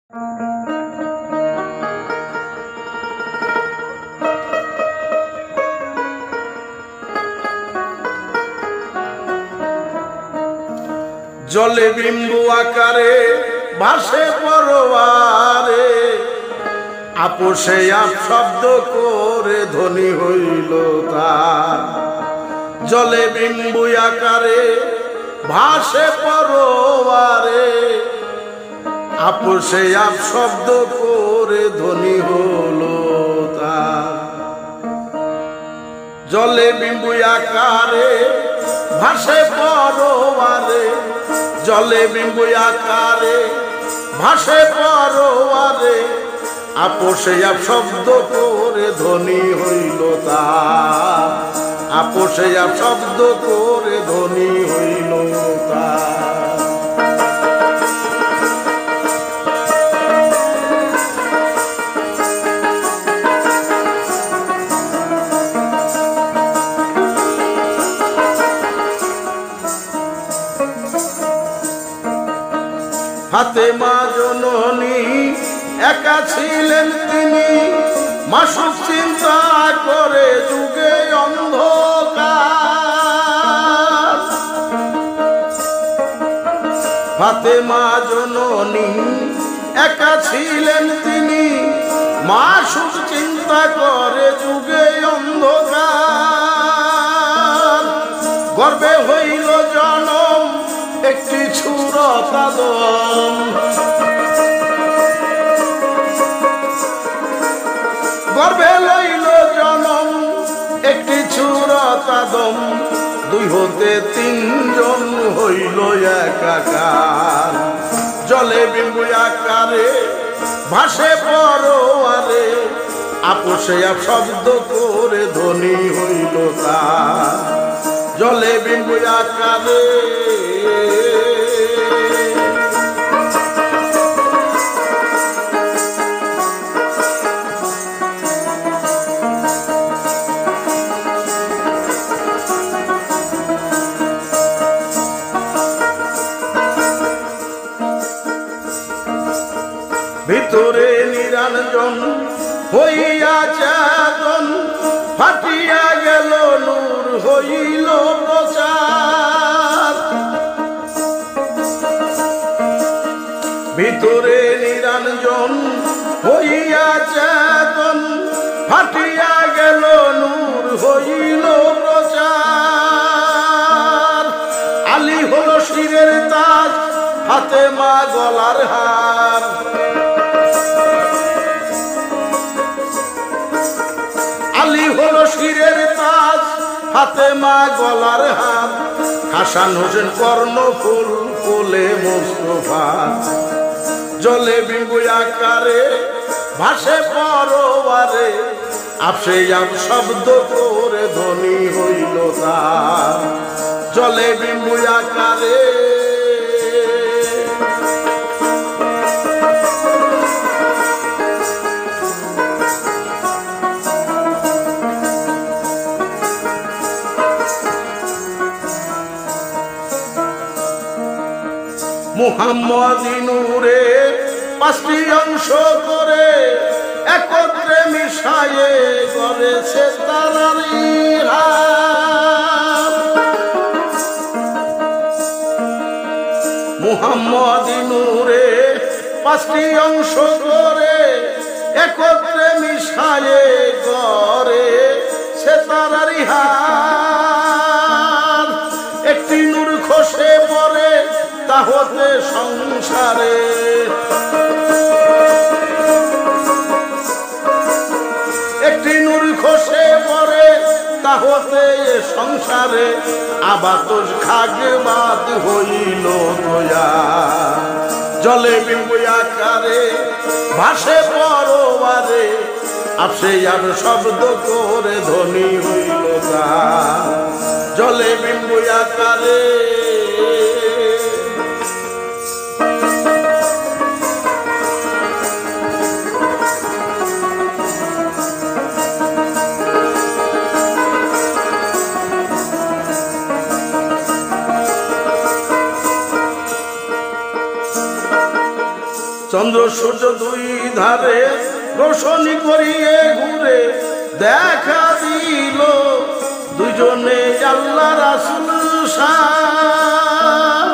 জলে বিন্দু আকারে ভাসে পরবারে, আপোষে আপ শব্দ করে ধ্বনি হইল তার। জলে বিন্দু আকারে ভাসে পরবারে, আপোষে আপ শব্দ করে ধ্বনি হল তার। জলে বিন্দু আকারে ভাসে পরবারে, জলে বিন্দু আকারে ভাসে পরবারে, আপোষে আপ শব্দ করে ধ্বনি হইল তার। আপোষে আপ শব্দ করে ধ্বনি হইল তার। ফাতেমা জননী একা ছিলেন তিনি, মাসুক চিন্তা করে যুগে অন্ধকার। ফাতেমা জননী একা ছিলেন তিনি, মাসুক চিন্তা করে যুগে অন্ধকার। গর্বে হইল জনম একটি ছুরতাদম, গর্বে লইল জনম একটি ছুরতাদম। দুই হতে তিনজন হইল একাকার। জলে বিন্দু আকারে ভাসে পরবারে, আপোষে আপ শব্দ করে ধ্বনি হইল তার। জলে বিন্দু আকারে ভিতরে নিরঞ্জন হইয়া চেতন, ফাটিয়া গেল নূর হইল প্রচার। ভিতরে নিরঞ্জন হইয়া চেতন, ফাটিয়া গেল নূর হইল প্রচার। আলী হলো শিরের তাজ, ফাতেমা গলার হার। আলী হলো শিরের তাজ, ফাতেমা গলার হার। হাসান হোসেন কর্ণফুল কোলে মুস্তফা। জলে বিন্দু আকারে ভাসে পরবারে, আপসে আপ শব্দ করে ধ্বনি হইল তার। জলে বিন্দু আকারে মুহাম্মদী নূরে পাঁচটি অংশ করে, একত্রে মিশায়ে করেছে তারারি হার। মুহাম্মদী নূরে পাঁচটি অংশ করে, একত্রে মিশায়ে করে সে তারারি হার। একটি নূর খসে পড়ে তা হতে সংসারে, একটি নূর খসে পড়ে তা হতে সংসারে। আবাতস খাগে বাদ হইল দয়া। জলে বিন্দু আকারে ভাসে পরবারে, আপসে আপ শব্দ করে ধ্বনি হইল তার। জলে বিন্দু আকারে চন্দ্র সূর্য দুই ধারে রোশনি করিয়ে ঘুরে দেখা দিল দুজনে আল্লাহ রাসূল শাহ।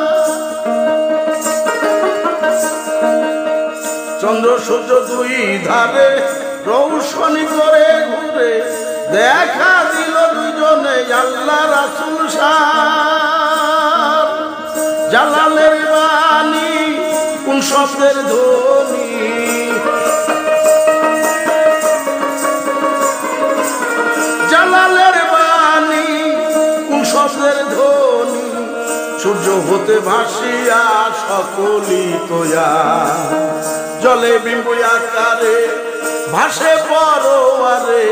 চন্দ্র সূর্য দুই ধারে রোশনি করে ঘুরে দেখা দিল দুজনে আল্লাহ রাসূল শাহ। জালালের বাণী কোন শব্দের ধ্বনি, জালালের বাণী কোন শব্দের ধ্বনি, সূর্য হতে ভাসিয়া সকলি তোয়া জলে বিম্ব আকারে ভাসে পরোয়ারে,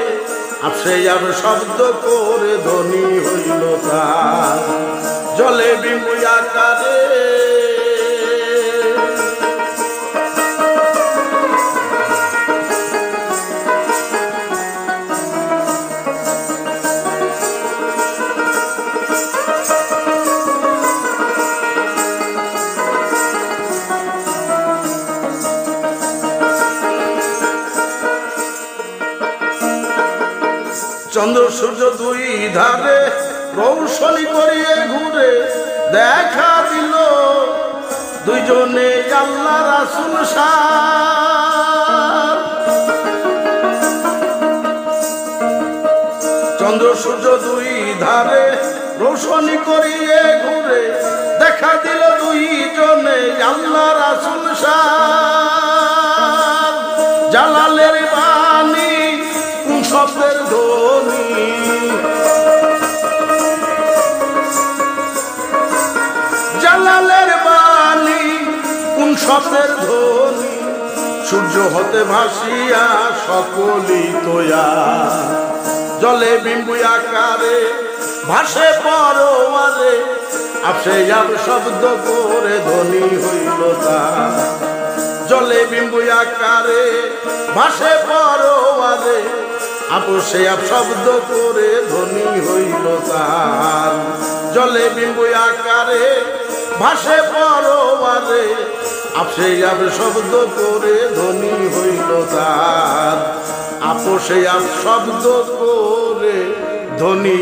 আপসে আর শব্দ করে ধ্বনি হইল তার জলে বিম্ব আকারে। চন্দ্র সূর্য দুই ধারে রৌশনি করিয়ে ঘুরে দেখা দিল দুইজনে আল্লাহ রাসূল শাহ। চন্দ্র সূর্য দুই ধারে রৌশনি করিয়ে ঘুরে দেখা দিল দুইজনে আল্লাহ রাসূল শাহ। জালালের বাণী কোন শব্দের ধ্বনি, জালালের বাণী কোন শব্দের ধ্বনি, সূর্য হতে ভাসিয়া সকলি তোয়া জলে বিম্বু আকারে ভাসে পরোয়ারে, আপসে আর শব্দ করে ধ্বনি হইল তার জলে বিম্বু আকারে ভাসে পরোয়ারে, আপসে আপ শব্দ করে ধ্বনি হইল তার জলে বিম্বু আকারে ভাসে পরোয়ারে, আপসে আপ শব্দ করে ধ্বনি হইল তার আপসে আপ শব্দ করে ধ্বনি